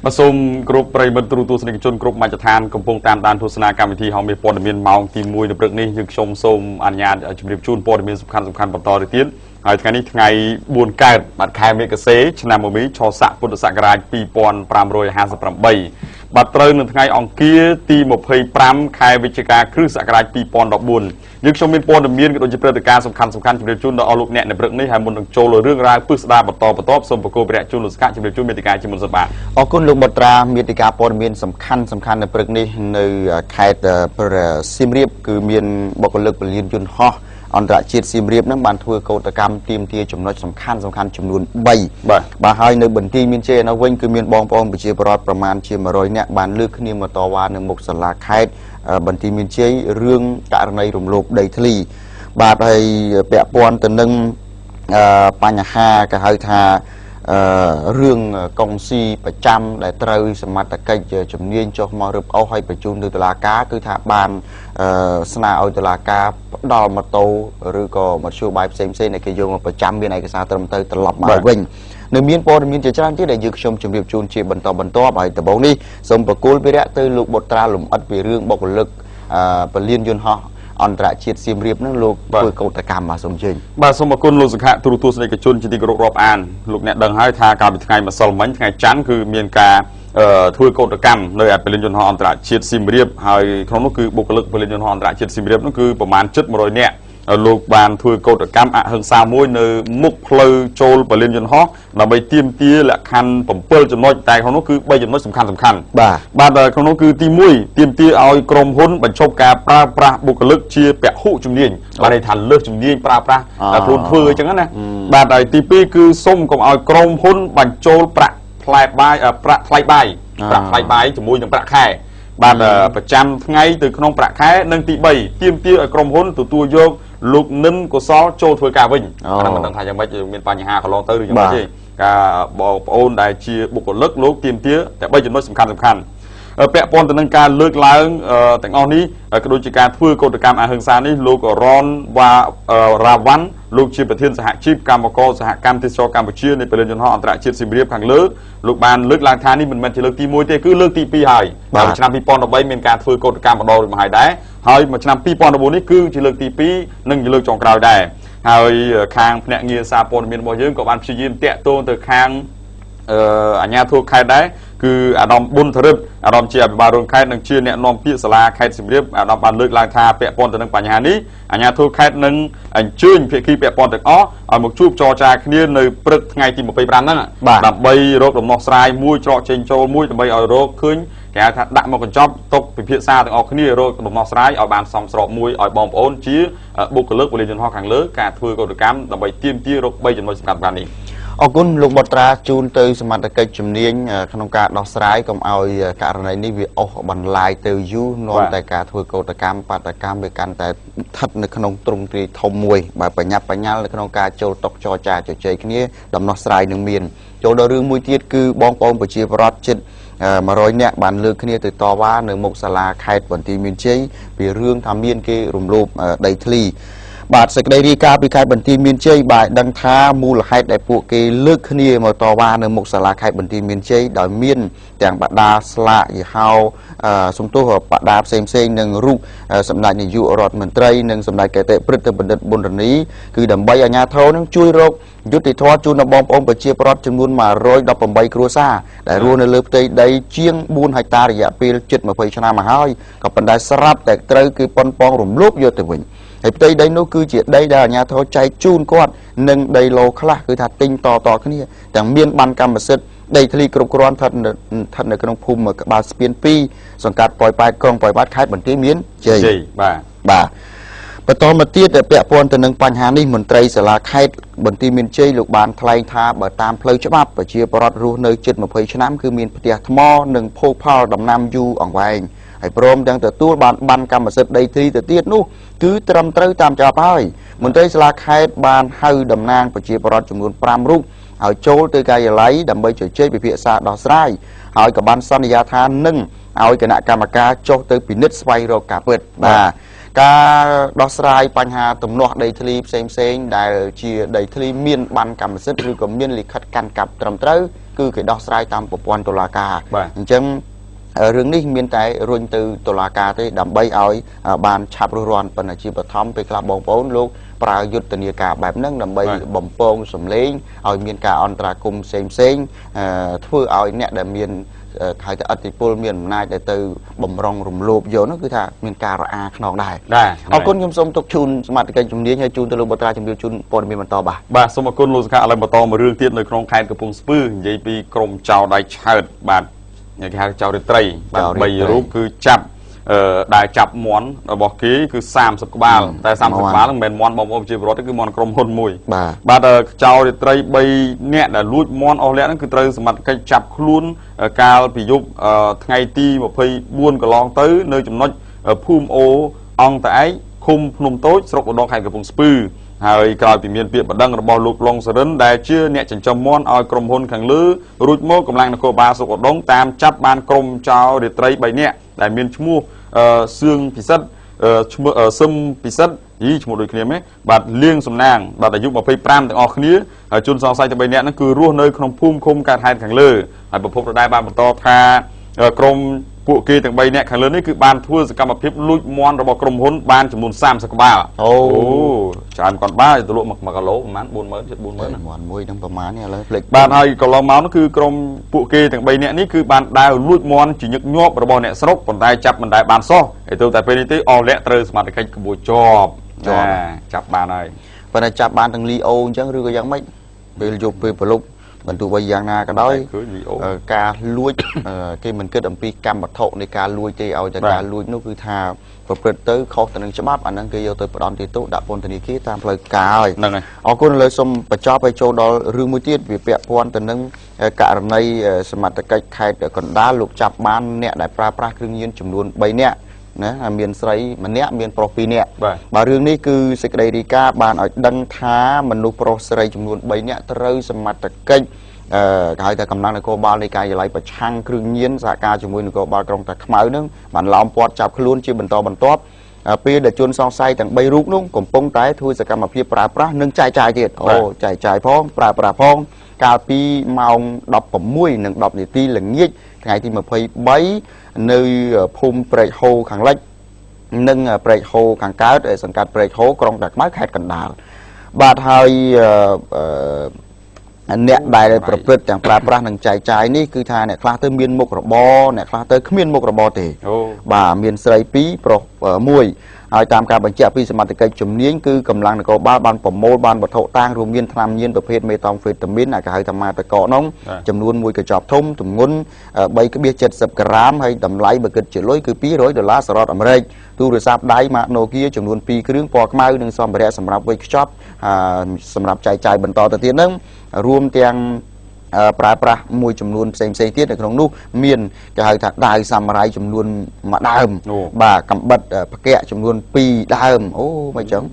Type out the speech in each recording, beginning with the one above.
ผสมกรุ๊ปปริมาณตรูตัวสนิทชนกรุ๊ปมาจะทานกำปงตามด้านโฆษณากรรมวิธีเขามีปอดเมียนเมาทีมวยในเรื่องนี้ยังชมส้มอัญญาจุดเรียบชูนปอดเมียนสำคัญต่อที่หายทางนี้ไงบุญการบัตรคายเมกเซชนะมุมิชอสะพุทธศักราชปีปอนปรามโรย58บัตรเตอร์หนึ่งไงองเกียตีหมกเพย์ปรามคายวิจการครึ่งศักราชปีปอนดอกบุญยึกชมเป็นปอนเมียนโดยจะประการสำคัญจุดเรียบชูนเอาลูกเนี่ยในเรื่องนี้หายมุนโจลเรื่องราวปื้สดาบัตรต่อสมประกอบเรียจูนลุสกาจุดเรียบชูนเมติกาจิมุนสบาออกคุณลูกบัตราเมติกาปอนเมียนสำคัญในเรื่องนี้ในไข่ซิมเรียบคือเมียนบอกเลิกเปลี่ยนจุนห่ออันตรจิตซิมเรียบนั้นบานทัวโกตกรรมทีมที่จำนวนสำคัญจำนวนใบบาให้ในบันทีมีเจนะเว้นคือมีบองปองไปเชียร์ประมาณเชียร์มาร้อยเนี่ยบานเลือกขึ้นมาต่อวานในหมกสลาไข่บันทีมีเจเรื่องการในรวมโลกไดทลีบาให้เปะปอนแต่หนึ่งปัญหากับให้ทาเรื่องกองซีประจำได้ตรสมัติกิจจำเนียนจอกมารึบเอาให้ประจุนตุลากาคือถ้าบานสนาเอาตุลากาดอลมาโตหรือก็มาชูใบเซมเซในกิจโยงประจำมีในกษาตรมเตยตลอดมาเว้นในมีนโปรมีนจะจ้างที่ได้ยึดชมจุดเรียบจูนเชียบรรทไปแต่บอกนี่สมประกุลไปแล้วตือลูกบทตราหลุมอัดไปเรื่องบอกลึกไปเลี้ยนยนต์ฮออันตรจิตซิมเรียบนั่งลูกเพื่อโกตกรรมมาสมจริงบาสมกุลลูกสุขะตุรุตุสในกระชุนจิติกรบอ่านลูกเนี่ยดังให้ทาการเป็นไงมาสลมันไงจันคือเมียนกาทัวโกตกรรมเลยเป็นเรื่องยนต์อันตรจิตซิมเรียบให้ครองนั่นคือบุคลิกเป็นเรื่องยนต์อันตรจิตซิมเรียบนั่นคือประมาณจุดมาโดยเนี่ยลูกบานทัวโกตกรรมหึงสามวยในมุกเพลโจลเป็นเรื่องยนต์ฮอกเราไปเตรียมตีและคันผมเปิลจำนวนแต่ของนั่นคือใบจำนวนสำคัญบ้านของนั่นคือตีมุ้ยเตรียมตีเอากรมหุ้นบรรจบการปราบุคลิกเชียร์แปะหูจุ่มเนียนบ้านในทันเลิกจุ่มเนียนปราโดนเฟือจังนั้นนะบ้านในตีปีคือส้มกับเอากรมหุ้นบรรจบปราพลายใบจมูกอย่างปราแค่บ้านประจำไงtừขนมปราแค่นั่งตีใบเตรียมตีเอากรมหุ้นตัวโยกลูกนึ่งก็ซ้อโจทย์กาวิ่งนั่นมันต่างไทยยังไม่จะมีปัญหาเขาลองเตอร์หรือยังไม่ใช่กาบอกโอนได้เชียบุคคลเลิกลูกเตรียมเตี้ยแต่ใบจำนวนสำคัญแปะปอนแต่นังการเลิกล้างแต่งอันนี้กระดูกการฟื้นโกตกรรมอาหึงซานี้ลูกร้อนว่าราวันลูกชีประเทศสหชีพกรรมกรสหกรรมที่ชกัมพูชีในประเด็นยนต์อันตรจิตสิบเรียบขังเลิกลูกบานเลิกล้างทานี่มันจะเลิกตีมวยเตะคือเลิกตีปีหายมาชนะปีปอนเอาไว้เป็นการฟื้นโกตกรรมดอหรือมาหายได้หายมาชนะปีปอนเอาบุนี่คือจะเลิกตีปีนั่งจะเลิกจองกราวได้หายคางเนี่ยเงียซาปอนมีนบอยเยอะกับบานพิจิตรเตะตัวtừคางอันนี้ทั่วใครได้คืออารมณ์บุญทรึบอารมณ์เชียร์บารุนใครนั่งเชียร์เนี่ยนอมพิสลาใครสิบเรียบอารมณ์บานเลิกลางทาเปะปอนแต่นั่งปัญหานี้อันนี้ทั่วใครนั่งอันชื่นเพียขี้เปะปอนแต่อ๋อเอาหมกชูบจอจาขี้ในปรึกไงที่หมกไปบรันนั่นดับใบโรคดมนอกสายมุ้ยจอเชนโจมุ้ยดับใบเอาโรคขึ้นแกดักมากระจอบตกไปเพียซาแต่ออกขี้โรคดมนอกสายเอาบานซอมสอบมุ้ยเอาบอมโอนชี้บุกเลิกบริเวณห้องขังเลิกการทั่วกฎกรรมดับใบเตี้ยมที่โรคใบจนหมดสกัดการนี้อกุลลูกบตราจูนเตยสมัติกิจจุมเนียนขนมการดอกสายก็เอาการในนี้วิโอบรรลัยเตยยูนอนแต่การทัวโกตกรรมปฏิกรรมไปกันแต่ทัดในขนมตรงตีทมวยแบบปัญญาในขนมการโจตกจอจ่าเฉยๆนี้ดำนอสายหนึ่งเมียนโจดเรื่องมวยเทียดคือบองปองปจีบรอดจิตมาร้อยเนี่ยบันเลือกขึ้นติดต่อว่าในมุกสลาไข่บนทีมินเชยปีเรื่องทำเมียนเกรุมรูปไดทลีบาดสกได้รีกาปีไข่บันทีมินเชยบาดดังท้ามูลไข่ได้พวกเกลึกขึ้นมาต่อว่าในมุกสลาไข่บันทีมินเชยดอยเมียนอย่างบาดาสละยี่เฮาสมตัวบาดาเซมหนึ่งรูปสำนักนิยุรอดเหมือนไตรหนึ่งสำนักเกตปริตบันเดบนนี้คือดำใบอาญาเท่านั้นช่วยโรคยุติทอจูนบอมองปเชียปรอดจำนวนมาร้อยดับใบครัวซาแต่รัวในเลือบเตยได้เชียงบูนไฮตาระยะปีจิตมาเผยชนะมาให้กับปันได้สลับแต่ไตรคือปนปองรวมลูกโยตวินไอ้เตยได้นู้คือเจียได้ดาญาเท่าใจจูนก้อนหนึ่งได้โลคลาคือถัดติงต่อขึ้นนี่แต่เมียนบันกรรมเสร็จได้ทลีกรุบกรอนทัดในกระดงภูมิกับบาสเปียนปีสังกัดปล่อยไปกองปล่อยบัดคล้ายบันทีเมียนเจยบ่าปตอมาเตี้ยแต่เปียปนแต่หนึ่งปัญหานี้เหมือนไตรสลาไข่บนทีมินเจลูกบานทลายทาเบตามเพลย์ฉบับปเชียปรอดรู้ในจุดมาเผยชนะคือมีนปฏิทมอหนึ่งโพพาวดำน้ำยูอ่างไวไอ้พร้อมดังแต่ตู้บันกรรมเสร็จได้ทีแต่เตี้ยนู้คือตรำเตยตามจับไปเหมือนไตรสลาไข่บานให้ดำนางปเชียปรอดจำนวนปรามรุ่งเอาโจลตัวกายไหลดำใบเฉยๆไปเพียซาดอสไรเอากับบันสัญญาทานนึ่งเอาคณะกรรมการโจตัวปินิสไวโรกาเปิดบ่า ការដោះស្រាយបញ្ហាទំនាស់ដីធ្លីផ្សេងដែលជាដីធ្លីមានបានកម្មសិទ្ធិឬក៏មានលិខិតកាន់កាប់ត្រឹមត្រូវគឺគេដោះស្រាយតាមប្រព័ន្ធតុលាការអញ្ចឹងរឿងនេះមានតែរុញទៅតុលាការទេដើម្បីឲ្យបានឆាប់រស់រាន់ប៉ុន្តែជាបឋមពេលខ្លះបងប្អូនលោកប្រើយុទ្ធនាការបែបហ្នឹងដើម្បីបំពងសម្លេងឲ្យមានការអន្តរាគមន៍ផ្សេងធ្វើឲ្យអ្នកដែលមានហៅថាអតិពលមានអំណាចដែលទៅបំរុងរំលោភយកនោះគឺថាមានការរអាខ្នងដែរអរគុណខ្ញុំសូមទុកជូនសមាជិកជំនាញហើយជូនទៅលោកបត្រាជំរាបជូនព័ត៌មានបន្តបាទសូមអរគុណលោកសង្ឃឥឡូវបន្តមួយរឿងទៀតនៅក្នុងខេត្តកំពង់ស្ពឺនិយាយពីក្រុមចៅដៃឆើតបាទគេហៅចៅរាត្រីបាទ3រូបគឺចាប់ដែលចាប់មន់របស់គេគឺ30ក្បាលតែ30ក្បាលហ្នឹងមិនមែនមន់បងប្អូនជាប្រវត្តិទេគឺមន់ក្រុមហ៊ុនមួយបាទចៅរាត្រី3នាក់ដែលលួចមន់អស់លក្ខហ្នឹងគឺត្រូវសមត្ថកិច្ចចាប់ខ្លួនកាលពីយប់ថ្ងៃទី24កន្លងទៅនៅចំណុចភូមិអូអង្គតឯកឃុំភ្នំតូចស្រុកឧដុង្គខេត្តកំពង់ស្ពឺហើយក្រោយពីមានពាក្យបណ្ដឹងរបស់លោកឡុងសរិនដែលជាអ្នកចិញ្ចឹមមាន់ឲ្យក្រុមហ៊ុនខាងលើរួចមកកម្លាំងនគរបាលស្រុកឧដុង្គតាមចាប់បានក្រុមចៅរាត្រី3នាក់ដែលមានឈ្មោះសឿងពិសិដ្ឋឈ្មោះសឹមពិសិដ្ឋឈ្មោះដូចគ្នាមែនបាទលៀងសំណាងបាទអាយុ25ទាំងអស់គ្នាជនសង្ស័យទាំង3នាក់ហ្នឹងគឺរស់នៅក្នុងភូមិឃុំកើតហេតុខាងលើហើយប្រពន្ធរដែរបានបន្តថាក្រុមពួកគេទាំង3នាក់ខាងលើនេះគឺបានធ្វើសកម្មភាពលួចមន់របស់ក្រុមហ៊ុនបានចំនួន30ក្បាលអូច្រើនគាត់បាទទៅលក់1គីឡូប្រហែល 40000 ជិត 40000 ណាមន់មួយហ្នឹងប្រហែលនេះឥឡូវភ្លេចបាទហើយកន្លងមកនោះគឺក្រុមពួកគេទាំង3នាក់នេះគឺបានដើរលួចមន់ជាញឹកញាប់របស់អ្នកស្រុកប៉ុន្តែចាប់មិនដែលបានសោះហើយទៅតែពេលនេះទេអស់លក្ខត្រូវសមត្ថកិច្ចក្បួនជាប់ចាប់បានហើយប៉ុន្តែចាប់បានទាំងលីអូអញ្ចឹងឬក៏យ៉ាងម៉េចពេលយប់ពេលប្រឡប់មិនទោះបីយ៉ាងណាក៏ដោយការលួចគេមិនគិតអំពីកម្មវត្ថុនៃការលួចទេឲ្យតែការលួចនោះគឺថាប្រព្រឹត្តទៅខុសទៅនឹងច្បាប់អាហ្នឹងគេយកទៅផ្ដន់ទោសដាក់ពន្ធនាគារតាមផ្លូវការហើយហ្នឹងហើយអរគុណលើសូមបញ្ចប់ឲ្យចូលដល់រឿងមួយទៀតវាពាក់ព័ន្ធទៅនឹងករណីសមត្ថកិច្ចខេត្តកណ្ដាលលោកចាប់បានអ្នកដែលប្រើប្រាស់គ្រឿងញៀនចំនួន3នាក់ណាមានស្រីម្នាក់មានប្រុស2នាក់បាទរឿងនេះគឺសេចក្តីរាយការណ៍បានឲ្យដឹងថាមនុស្សប្រុសស្រីចំនួន3នាក់ត្រូវសមត្ថកិច្ចគេហៅថាកម្លាំងនគរបាលនៃការិយាល័យប្រឆាំងគ្រឿងញៀនសហការជាមួយនគរបាលក្រុងតាខ្មៅនឹងបានឡោមព័ទ្ធចាប់ខ្លួនជាបន្តបន្ទាប់ពេលដែលជនសង្ស័យទាំង3រូបនោះកំពុងតែធ្វើសកម្មភាពប្រើប្រាស់និងចែកចាយទៀតចែកចាយផងប្រើប្រាស់ផងកាលពីម៉ោង 16:10 នាទីល្ងាចថ្ងៃទី23នៅភូមិព្រែកហូខាងលិចនិងព្រែកហូខាងកើតសង្កាត់ព្រែកហូក្រុងតាខ្មៅខេត្តកណ្ដាលបាទហើយអ្នកដែលប្រព្រឹត្តទាំងប្រើប្រាស់និងចែកចាយនេះគឺថាអ្នកខ្លះទៅមានមុខរបរអ្នកខ្លះទៅគ្មានមុខរបរទេបាទមានស្រី2ប្រុស1ហើយតាមការបញ្ជាក់ពីសមត្ថកិច្ចជំនាញគឺកម្លាំងនគរបាលបានប្រមូលបានវត្ថុតាងរួមមានថ្នាំញៀនប្រភេទមេតាំងហ្វេតាមីនគេហៅថាម៉ាតកកនោះចំនួន1កញ្ចប់ធំទម្ងន់ 3.70 ក្រាមហើយតម្លៃបើគិតជាលុយគឺ$200សហរដ្ឋអាមេរិកទូរស័ព្ទដៃ Nokia ចំនួន2គ្រឿងពណ៌ខ្មៅនិងសម្ភារៈសម្រាប់វេចខ្ចប់សម្រាប់ចែកចាយបន្តទៅទៀតហ្នឹងរួមទាំងប្រើប្រាស់មួយចំនួនផ្សេងទៀតនៅក្នុងនោះមានគេហៅថាដាវសាមរ៉ៃចំនួន1ដើមបាទកំបិតផ្គាក់ចំនួន2ដើមអូមិនចឹង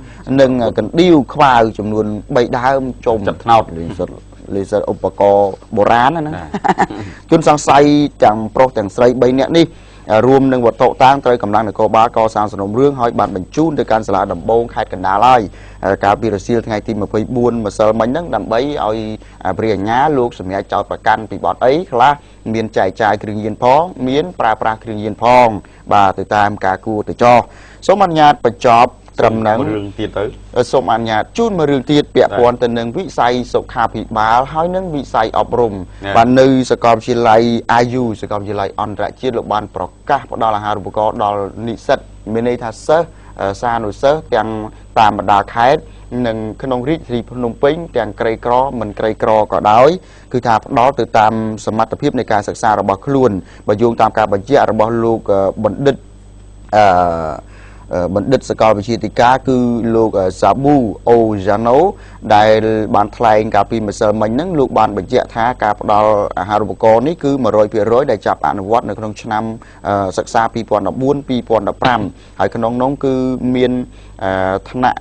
និងកណ្ដៀវខ្វាវចំនួន3ដើមចុំថ្នោតលេសឧបករណ៍បុរាណណាជនសង្ស័យទាំងប្រុសទាំងស្រី3នាក់នេះរួមនឹងវត្ថុតាងត្រូវកម្លាំងនគរបាលកសាងសំណុំរឿងឲ្យបានបញ្ជូនទៅកាន់សាលាដំបងខេត្តកណ្ដាលហើយកាលពីរសៀលថ្ងៃទី24ម្សិលមិញហ្នឹងដើម្បីឲ្យព្រះអាជ្ញាលោកសម្រេចចោទប្រកាន់ពីបទអីខ្លះមានចែកចាយគ្រឿងញៀនផងមានប្រើប្រាស់គ្រឿងញៀនផងបាទទៅតាមការគួរទៅចោះសូមអនុញ្ញាតបញ្ចប់ត្រឹមហ្នឹងរឿងទៀតទៅសូមអនុញ្ញាតជូនមួយរឿងទៀតពាក់ព័ន្ធទៅនឹងវិស័យសុខាភិបាលហើយនឹងវិស័យអប់រំបាទនៅសាកលវិទ្យាល័យ IU សាកលវិទ្យាល័យអន្តរជាតិលោកបានប្រកាសផ្ដល់អាហារូបករណ៍ដល់និស្សិតមានន័យថាសិស្សសានុសិស្សទាំងតាមបណ្ដាខេត្តនិងក្នុងរាជធានីភ្នំពេញទាំងក្រីក្រមិនក្រីក្រក៏ដោយគឺថាផ្ដល់ទៅតាមសមត្ថភាពនៃការសិក្សារបស់ខ្លួនបើយោងតាមការបញ្ជាក់របស់លោកបណ្ឌិតបណ្ឌិតសាកលវិទ្យាធិការគឺលោកសាប៊ូអូយ៉ាណូដែលបានថ្លែងកាលពីម្សិលមិញហ្នឹងលោកបានបញ្ជាក់ថាការផ្ដល់អាហារូបករណ៍នេះគឺ 100% ដែលចាប់អនុវត្តនៅក្នុងឆ្នាំសិក្សា 2014-2015 ហើយក្នុងនោះគឺមានថ្នាក់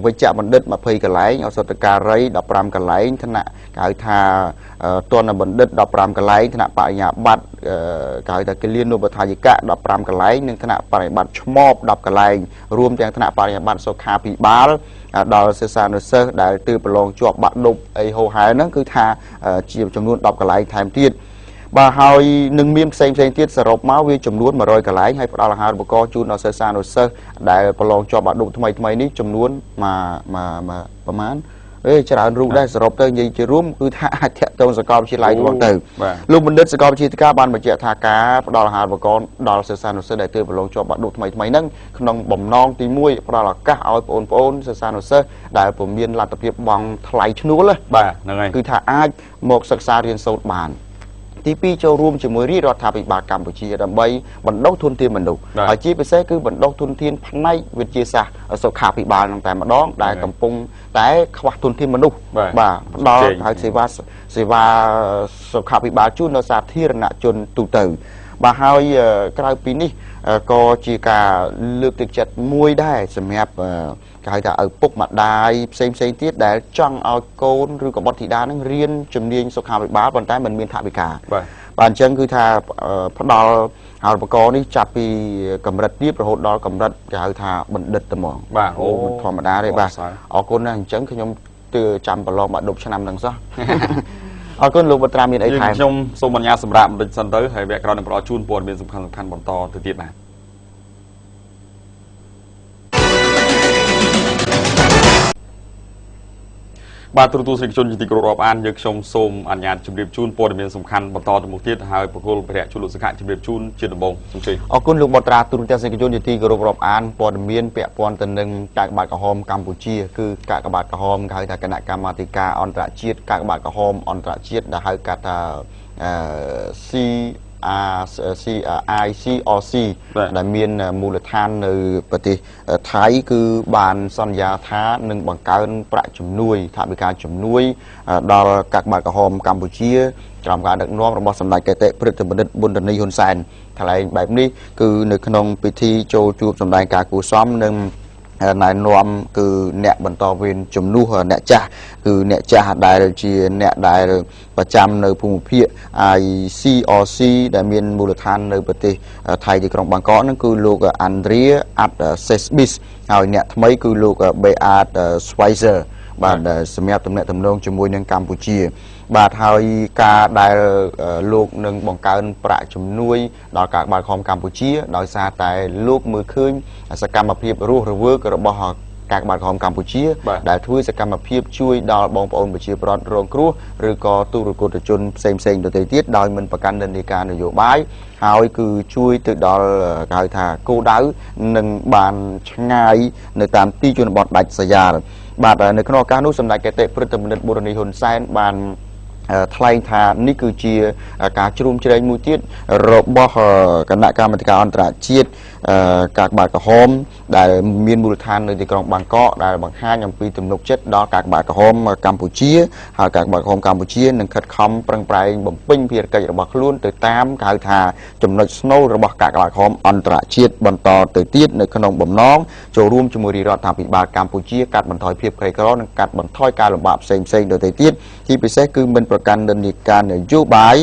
វិជ្ជបណ្ឌិត20កន្លែងឱសថការី15កន្លែងថ្នាក់គេហៅថាទណ្ឌបណ្ឌិត15កន្លែងថ្នាក់បរិញ្ញាបត្រគេហៅថាគិលានុបដ្ឋាយិកៈ15កន្លែងនិងថ្នាក់បរិញ្ញាបត្រឆ្មប10កន្លែង ងរួមទាំងថ្នាក់បរិញ្ញាបត្រសុខាភិបាលដល់សិស្សានុសិស្សដែលទើបប្រឡងជាប់បាក់ឌុបអីហូហែហ្នឹងគឺថាជាចំនួន10កន្លែងថែមទៀតបាទហើយនឹងមានផ្សេងទៀតសរុបមកវាចំនួន100កន្លែងហើយផ្ដល់អាហារូបករណ៍ជូនដល់សិស្សានុសិស្សដែលប្រឡងជាប់បាក់ឌុបថ្មីនេះចំនួនប្រមាណច្រើនរូបដែរសរុបទៅនិយាយជារួមគឺថាអាចធាក់ទងសាកលវិទ្យាល័យទៅទៅលោកបណ្ឌិតសាកលវិទ្យាល័យបានបញ្ជាក់ថាការផ្ដល់អាហារូបករណ៍ដល់សិស្សានុសិស្សដែលទើបប្រឡងជាប់បាក់ឌុបថ្មីហ្នឹងក្នុងបំណងទី1ផ្ដល់ឱកាសឲ្យបងប្អូនសិស្សានុសិស្សដែលពុំមានលទ្ធភាពបង់ថ្លៃឈ្នួលបាទហ្នឹងហើយគឺថាអាចមកសិក្សារៀនសូត្របានទី2ចូលរួមជាមួយរាជរដ្ឋាភិបាលកម្ពុជាដើម្បីបណ្ដុះធនធានមនុស្សហើយជាពិសេសគឺបណ្ដុះធនធានផ្នែកវិទ្យាសាស្ត្រសុខាភិបាលនឹងតែម្ដងដែលកំពុងតែខ្វះធនធានមនុស្សបាទផ្ដល់ឲ្យសេវាសុខាភិបាលជូនដល់សាធារណជនទូទៅបាទហើយក្រៅពីនេះក៏ជាការលើកទឹកចិត្តមួយដែរសម្រាប់គេហៅថាឪពុកម្ដាយផ្សេងទៀតដែលចង់ឲ្យកូនឬក៏បុត្រធីតានឹងរៀនជំនាញសុខាភិបាលប៉ុន្តែមិនមានថវិកាបាទអញ្ចឹងគឺថាផ្ដល់អាហារូបករណ៍នេះចាប់ពីកម្រិតទាបរហូតដល់កម្រិតគេហៅថាបណ្ឌិតតែហ្មងបាទអូធម្មតាទេបាទអរគុណណាស់អញ្ចឹងខ្ញុំទើចាំប្រឡងបាក់ឌុបឆ្នាំហ្នឹងសោះអរគុណលោកបុត្រាមានអីថែមខ្ញុំសូមអនុញ្ញាតសម្រាប់បន្តិចសិនទៅហើយវគ្គក្រោយនឹងផ្ដល់ជូនព័ត៌មានសំខាន់បន្តទៅទៀតបាទបាទទូរទស្សនិកជនជាទីគោរពរាប់អានយើងខ្ញុំសូមអនុញ្ញាតជម្រាបជូនព័ត៌មានសំខាន់បន្តទៅមុខទៀតហើយបកគលព្រះជលសុខៈជម្រាបជូនជាដំបូងសូមជឿអរគុណលោកបុត្រាទូរទស្សនិកជនជាទីគោរពរាប់អានព័ត៌មានពាក់ព័ន្ធទៅនឹងកាកបាទក្រហមកម្ពុជាគឺកាកបាទក្រហមគេហៅថាគណៈកម្មាធិការអន្តរជាតិកាកបាទក្រហមអន្តរជាតិដែលហៅកាត់ថាICRC ដែលមានមូលដ្ឋាននៅប្រទេសថៃគឺបានសន្យាថានឹងបង្កើនប្រាក់ជំនួយថវិកាជំនួយដល់កាកបាទក្រហមកម្ពុជាក្រោមការដឹកនាំរបស់សម្ដេចកតេព្រឹទ្ធបណ្ឌិតប៊ុនរនីហ៊ុនសែនថ្លែងបែបនេះគឺនៅក្នុងពិធីចូលជួបសម្ដែងការគូសំនឹងណែនាំគឺអ្នកបន្តវេនជំនួសអ្នកចាស់គឺអ្នកចាស់ដែលជាអ្នកដែលប្រចាំនៅភូមិភាគ ICRC ដែលមានមូលដ្ឋាននៅប្រទេសថៃទីក្រុងបាងកកហ្នឹងគឺលោក Andrea Atsesbis ហើយអ្នកថ្មីគឺលោក Beat Schweizer បាទសម្រាប់ទំនាក់ទំនងជាមួយនឹងកម្ពុជាបាទហើយការដែលលោកនឹងបង្កើនប្រាក់ជំនួយដល់កាកបាទក្រហមកម្ពុជាដោយសារតែលោកមើលឃើញសកម្មភាពរស់រវើករបស់កាកបាទក្រហមកម្ពុជាដែលធ្វើសកម្មភាពជួយដល់បងប្អូនប្រជាពលរដ្ឋរងគ្រោះឬក៏ទូរគតជនផ្សេងដទៃទៀតដោយមិនប្រកាន់និន្នាការនយោបាយហើយគឺជួយទៅដល់គេហៅថាគោលដៅនឹងបានឆ្ងាយនៅតាមទីជនបទដាច់ស្រយាលបាទនៅក្នុងឱកាសនោះសម្ដេចកតេព្រឹទ្ធបណ្ឌិតប៊ុនរនីហ៊ុនសែនបានថ្លែងថានេះគឺជាការជ្រោមជ្រែងមួយទៀតរបស់គណៈកម្មាធិការអន្តរជាតិកាកបាទក្រហមដែលមានមូលដ្ឋាននៅទីក្រុងបាងកកដែលបង្ហាញអំពីទំនុកចិត្តដល់កាកបាទក្រហមកម្ពុជាហើយកាកបាទក្រហមកម្ពុជានឹងខិតខំប្រឹងប្រែងបំពេញភារកិច្ចរបស់ខ្លួនទៅតាមគេហៅថាចំណុចស្នូលរបស់កាកបាទក្រហមអន្តរជាតិបន្តទៅទៀតនៅក្នុងបំណងចូលរួមជាមួយរាជរដ្ឋាភិបាលកម្ពុជាកាត់បន្ថយភាពក្រីក្រនិងកាត់បន្ថយការលំបាកផ្សេងដទៃទៀតទីពិសេសគឺមិនប្រកាន់និន្នាការនយោបាយ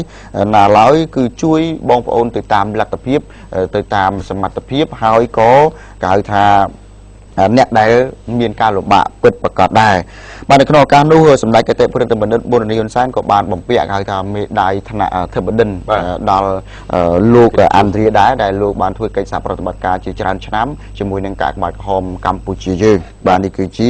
ណាឡើយគឺជួយបងប្អូនទៅតាមលទ្ធភាពទៅតាមសមត្ថភាពហើយក៏គេហៅថាអ្នកដែលមានការលំបាកពិតប្រាកដដែរបាទនៅក្នុងឱកាសនោះសម្ដេចកតេព្រឹទ្ធបណ្ឌិតប៊ុនរនីហ៊ុនសែនក៏បានបំពាក់គេហៅថាមេដាយថ្នាក់អធិបតីដល់លោកអាន់ដ្រៀដែរដែលលោកបានធ្វើកិច្ចសហប្រតិបត្តិការជាច្រើនឆ្នាំជាមួយនឹងកាកបាទក្រហមកម្ពុជាយើងបាទនេះគឺជា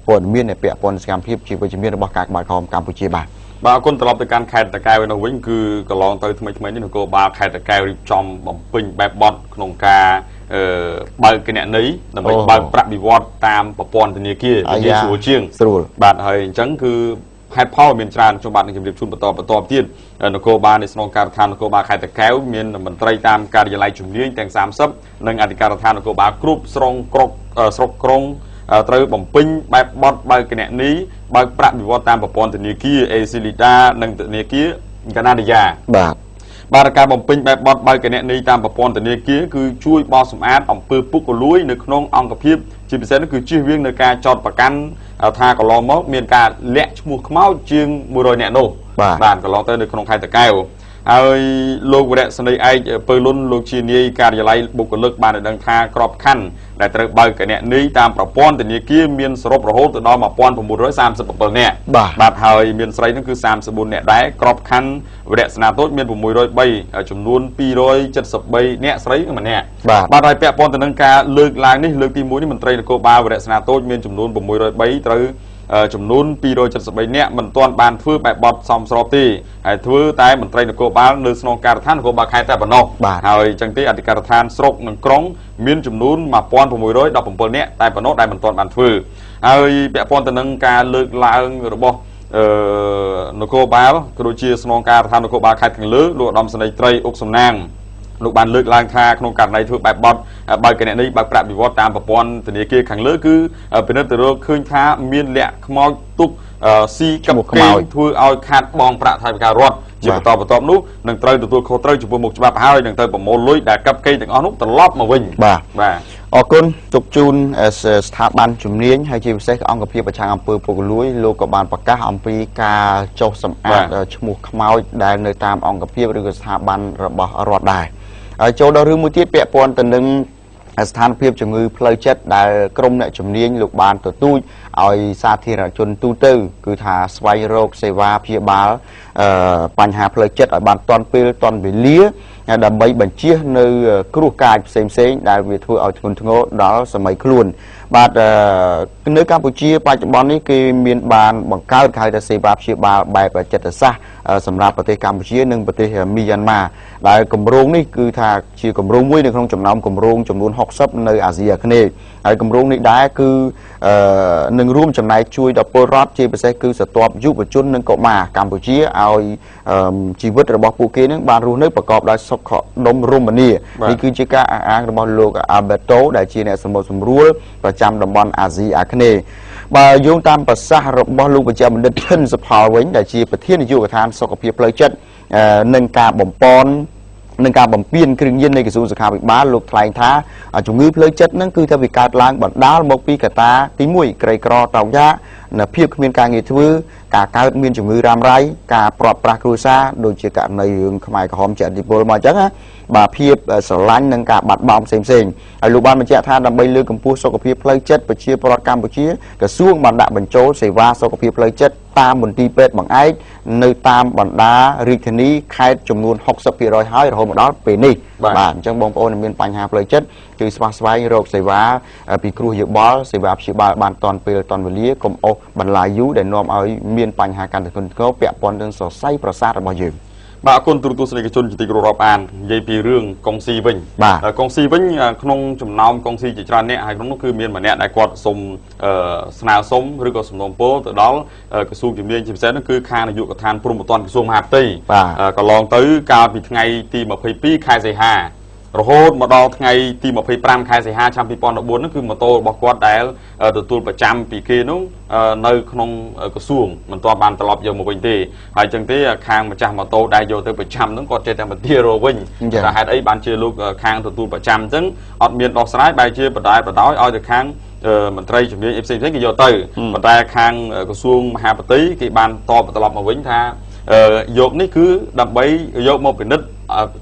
ព័ត៌មាននៃពាក់ព័ន្ធសកម្មភាពជាវិជ្ជមានរបស់កាកបាទក្រហមកម្ពុជាបាទបាទអរគុណត្រឡប់ទៅកាន់ខេត្តតាកែវនៅវិញគឺកន្លងទៅថ្មីនេះនគរបាលខេត្តតាកែវរៀបចំបំពេញបែបបទក្នុងការបើកគណនីដើម្បីបើកប្រាក់បៀវត្សតាមប្រព័ន្ធធនាគារនិយាយស្រួលជាងបាទហើយអញ្ចឹងគឺហេតុផលមានច្រើនខ្ញុំបាទនឹងជម្រាបជូនបន្តទៀតនគរបាលនៃស្នងការដ្ឋាននគរបាលខេត្តតាកែវមានមន្ត្រីតាមការិយាល័យជំនាញទាំង30និងអធិការដ្ឋាននគរបាលគ្រប់ស្រុកក្រុងត្រូវបំពេញបែបបទបើកគណនីបើកប្រាក់បៀវត្សតាមប្រព័ន្ធធនាគារ Aclida និងធនាគារកាណាឌីយ៉ាបាទការបំពេញបែបបទបើកគណនីតាមប្រព័ន្ធធនាគារគឺជួយបោសសម្អាតអំពើពុករលួយនៅក្នុងអង្គភាពជាពិសេសគឺជៀសវាងនៅការចោទប្រកាន់ថាកន្លងមកមានការលាក់ឈ្មោះខ្មោចជាង100នាក់នោះបាទកន្លងទៅនៅក្នុងខេត្តតាកែវ ហើយលោកវរៈសនីឯកពើលុនលោកជានាយការិយាល័យបុគ្គលិកបានដឹងថាក្របខ័ណ្ឌដែលត្រូវបើកគណនីតាមប្រព័ន្ធធនាគារមានសរុបរហូតទៅដល់ 1937 នាក់បាទហើយមានស្រីនឹងគឺ 34 នាក់ដែរក្របខ័ណ្ឌវរៈសេនាតូចមាន 603 ចំនួន 273 នាក់ស្រីម្នាក់បាទហើយពាក់ព័ន្ធទៅនឹងការលើកឡើងនេះលើកទី 1 នេះមន្ត្រីនគរបាលវរៈសេនាតូចមានចំនួន 603 ត្រូវចំនួន 273 នាក់មិនទាន់បានធ្វើបែបបទសមស្របទេហើយធ្វើតែមន្ត្រីនគរបាលនៅស្នងការដ្ឋាននគរបាលខេត្តតែប៉ុណ្ណោះហើយអញ្ចឹងទេអធិការដ្ឋានស្រុកនិងក្រុងមានចំនួន 1617 នាក់តែប៉ុណ្ណោះដែលមិនទាន់បានធ្វើហើយពាក់ព័ន្ធទៅនឹងការលើកឡើងរបស់នគរបាលក៏ដូចជាស្នងការដ្ឋាននគរបាលខេត្តខាងលើលោកឧត្តមសេនីយ៍ត្រីអុកសំណាងលោកបានលើកឡើងថាក្នុងករណីធ្វើបែបបទបើកគណនីបើកប្រាក់បៀវត្សតាមប្រព័ន្ធធនាគារខាងលើគឺពិនិត្យទៅរកឃើញថាមានលក្ខខ្មោចទុកស៊ីកັບកេងធ្វើឲ្យខាតបង់ប្រាក់ថវិការដ្ឋជាបន្តបន្ទាប់នោះនឹងត្រូវទទួលខុសត្រូវចំពោះមុខច្បាប់ហើយនឹងត្រូវប្រមូលលុយដែលកັບកេងទាំងអស់នោះត្រឡប់មកវិញបាទអរគុណទុកជូនស្ថាប័នជំនាញហើយជាពិសេសអង្គភាពប្រឆាំងអំពើពុករលួយលោកក៏បានប្រកាសអំពីការចុះសម្អាតឈ្មោះខ្មោចដែលនៅតាមអង្គភាពឬក៏ស្ថាប័នរបស់រដ្ឋដែរហើយចូលដល់រឿងមួយទៀតពាក់ព័ន្ធទៅនឹងស្ថានភាពជំងឺផ្លូវចិត្តដែលក្រុមអ្នកជំនាញលោកបានទទូចឲ្យសាធារណជនទូទៅគឺថាស្វែងរកសេវាព្យាបាលបញ្ហាផ្លូវចិត្តឲ្យបានទាន់ពេលទាន់វេលាដើម្បីបញ្ជៀសនៅគ្រោះកាចផ្សេងៗដែលវាធ្វើឲ្យធ្ងន់ធ្ងរដល់សម័យខ្លួនបាទនៅកម្ពុជាបច្ចុប្បន្ននេះគេមានបានបង្កើតហៅថាសេវាព្យាបាលបែបចិត្តសាស្ត្រសម្រាប់ប្រទេសកម្ពុជានិងប្រទេសមីយ៉ាន់ម៉ាដែលគម្រោងនេះគឺថាជាគម្រោងមួយនៅក្នុងចំណោមគម្រោងចំនួន60នៅអាស៊ីអាគ្នេយ៍ហើយគម្រោងនេះដែរគឺនឹងរួមចំណែកជួយដល់ពលរដ្ឋជាពិសេសគឺស្រទាប់យុវជននិងកុមារកម្ពុជាឲ្យជីវិតរបស់ពួកគេនឹងបានរស់នៅប្រកបដោយសុខដុមរមនានេះគឺជាការអះអាងរបស់លោក Alberto ដែលជាអ្នកសម្របសម្រួលប្រចាំតំបន់អាស៊ីអាគ្នេយ៍បើយោងតាមប្រសាសន៍របស់លោកបញ្ជាបណ្ឌិតឈិនសុផលវិញដែលជាប្រធាននាយកដ្ឋានសុខភាពផ្លូវចិត្តនិងការបំពេញគ្រឿងញៀននៃក្រសួងសុខាភិបាលលោកថ្លែងថាជំងឺផ្លូវចិត្តនឹងគឺថាវាកើតឡើងបណ្ដាលមកពីកត្តាទី1ក្រីក្រតោកយ៉ាភាពគ្មានការងារធ្វើការកើតមានជំងឺរ៉ាំរ៉ៃការព្រាត់ប្រាសគ្រួសារដូចជាករណីរឿងខ្មែរក្រហមជាឥទ្ធិពលមកអញ្ចឹងណាបាទភាពស្រឡាញ់និងការបាត់បង់ផ្សេងៗហើយលោកបានបញ្ជាក់ថាដើម្បីលើកកម្ពស់សុខភាពផ្លូវចិត្តប្រជាពលរដ្ឋកម្ពុជាក្រសួងបានដាក់បញ្ចូលសេវាសុខភាពផ្លូវចិត្តតាមមន្ទីរពេទ្យបង្អែកនៅតាមបណ្ដារាជធានីខេត្តចំនួន 60% ហើយរហូតមកដល់ពេលនេះបាទអញ្ចឹងបងប្អូនមានបញ្ហាផ្លូវចិត្តគឺស្វែងរកសេវាពីគ្រោះយោបល់សេវាព្យាបាលបានទាន់ពេលទាន់វេលាកុំអូសបន្លាយយូរដែលនាំឲ្យមានបញ្ហាកាន់តែធ្ងន់ធ្ងរពាក់ព័ន្ធនឹងសរសៃប្រសាទរបស់យើងបាទអរគុណទូរទស្សនិកជនជាទីគោរពរាប់អាននិយាយពីរឿងកុងស៊ីវិញកុងស៊ីវិញក្នុងចំណោមកុងស៊ីជាច្រើនអ្នកហើយក្នុងនោះគឺមានម្នាក់ដែលគាត់សុំស្នើសុំឬក៏សំណូមពរទៅដល់ក្រសួងជំនាញជាពិសេសនោះគឺខាងនាយកដ្ឋានព្រំប្រទានក្រសួងមហាផ្ទៃកន្លងទៅកាលពីថ្ងៃទី22ខែសីហារហូតមកដល់ថ្ងៃទី25ខែសីហាឆ្នាំ2014នោះគឺម៉ូតូរបស់គាត់ដែលទទួលប្រចាំពីគេនោះនៅក្នុងក្រសួងមិនទាន់បានត្រឡប់យកមកវិញទេហើយអញ្ចឹងទេខាងម្ចាស់ម៉ូតូដែលយកទៅប្រចាំនោះគាត់ចេះតែបន្ទារវិញតែហេតុអីបានជាលោកខាងទទួលប្រចាំអញ្ចឹងអត់មានដោះស្រាយបែរជាបដាយឲ្យទៅខាងមន្ត្រីជំនាញផ្សេងៗគេយកទៅប៉ុន្តែខាងក្រសួងមហាផ្ទៃគេបានតបត្រឡប់មកវិញថាយកនេះគឺដើម្បីយកមកពិនិត្យ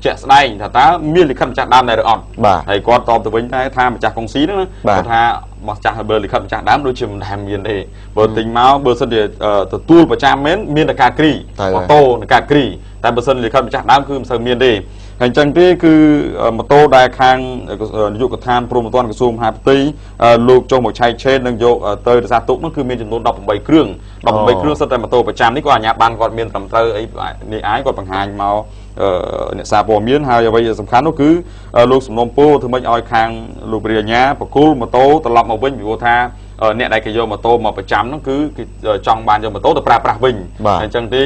ជាក់ស្ដែងថាតើមានលិខិតម្ចាស់ដើមដែរឬអត់ហើយគាត់តបទៅវិញថាម្ចាស់កុងស៊ីហ្នឹងគាត់ថាម្ចាស់បើលិខិតម្ចាស់ដើមដូចជាមិនដែលមានទេបើទិញមកបើសិនជាទទួលប្រចាំមែនមានតែការគ្រីម៉ូតូនិងការគ្រីតែបើសិនលិខិតម្ចាស់ដើមគឺមិនសូវមានទេហើយអញ្ចឹងទេគឺម៉ូតូដែលខាងនាយកដ្ឋានព្រំប្រទានក្រសួងមហាផ្ទៃលោកចុះមកឆែកឆេតនិងយកទៅរក្សាទុកនោះគឺមានចំនួន18គ្រឿងសិតតែម៉ូតូប្រចាំនេះគាត់អាជ្ញាប័ណ្ណគាត់មានត្រឹមត្រូវអីនេះឯងគាត់បង្ហាញមកអ្នកសារព័ត៌មានហើយអ្វីសំខាន់នោះគឺលោកសំណុំពរធ្វើម៉េចឲ្យខាងលោកព្រះអាជ្ញាបកគលម៉ូតូត្រឡប់មកវិញពីព្រោះថាអ្នកដែលគេយកម៉ូតូមកប្រចាំហ្នឹងគឺគេចង់បានយកម៉ូតូទៅប្រើប្រាស់វិញអញ្ចឹងទេ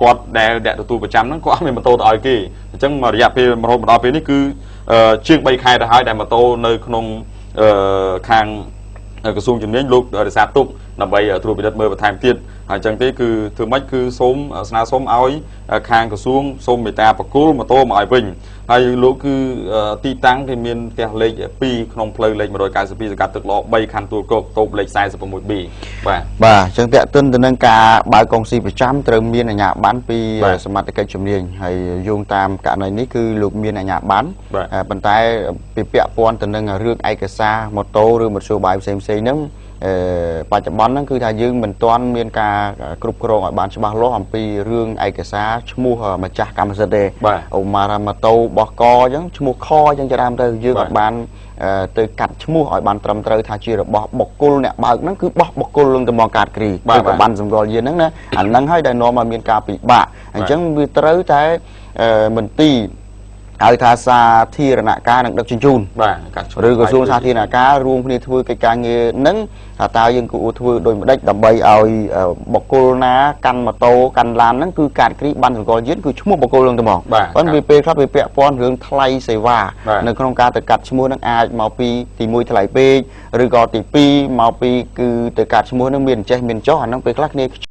គាត់ដែលទទួលប្រចាំហ្នឹងគាត់អត់មានម៉ូតូទៅឲ្យគេអញ្ចឹងរយៈពេលរហូតមកដល់ពេលនេះគឺជាង3ខែទៅហើយដែលម៉ូតូនៅក្នុងខាងក្រសួងជំនាញលោករក្សាទុក ដើម្បីត្រួតពិនិត្យមើលបន្ថែមទៀតហើយអញ្ចឹងទេគឺធ្វើម៉េចគឺសូមស្នើសុំឲ្យខាងក្រសួងសូមមេត្តាបកគលម៉ូតូមកឲ្យវិញហើយលោកគឺទីតាំងគេមានផ្ទះលេខ2ក្នុងផ្លូវលេខ192សង្កាត់ទឹកល្អ3ខណ្ឌទួលគោកតូបលេខ 46B បាទបាទអញ្ចឹងតេតិនទៅនឹងការបើកកងស៊ីប្រចាំត្រូវមានអាជ្ញាប័ណ្ណពីសមត្ថកិច្ចជំនាញហើយយោងតាមករណីនេះគឺលោកមានអាជ្ញាប័ណ្ណប៉ុន្តែពីពាក់ព័ន្ធទៅនឹងរឿងឯកសារម៉ូតូឬមធ្យោបាយផ្សេងៗហ្នឹងបច្ចុប្បន្នហ្នឹងគឺថាយើងមិនទាន់មានការគ្រប់គ្រងឲ្យបានច្បាស់លាស់អំពីរឿងឯកសារឈ្មោះម្ចាស់កម្មសិទ្ធិទេឧមារម៉ូតូបោះកអញ្ចឹងឈ្មោះខអញ្ចឹងចាំទៅយើងអាចបានទៅកាត់ឈ្មោះឲ្យបានត្រឹមត្រូវថាជារបស់បុគ្គលអ្នកបើកហ្នឹងគឺបោះបុគ្គលនឹងទៅមកកាត់គ្រីគឺក៏បានសម្គាល់យើងហ្នឹងណាអាហ្នឹងហើយដែលនាំឲ្យមានការពិបាកអញ្ចឹងវាត្រូវតែមន្ទីរឲ្យថាសាធារណការនឹងដឹកជញ្ជូនបាទឬក្រសួងសាធារណការរួមគ្នាធ្វើកិច្ចការងារហ្នឹងថាតើយើងគួរធ្វើដោយម្ដេចដើម្បីឲ្យបុគ្គលណាកាន់ម៉ូតូកាន់ឡានហ្នឹងគឺកាត់គ្រីបានសម្គាល់យើងគឺឈ្មោះបុគ្គលនឹងតែមកប៉ុន្តែពេលខ្លះវាពាក់ព័ន្ធរឿងថ្លៃសេវានៅក្នុងការទៅកាត់ឈ្មោះហ្នឹងអាចមកពីទី1ថ្លៃពេកឬក៏ទី2មកពីគឺទៅកាត់ឈ្មោះហ្នឹងមានចេះមានចុះអាហ្នឹងពេលខ្លះគ្នា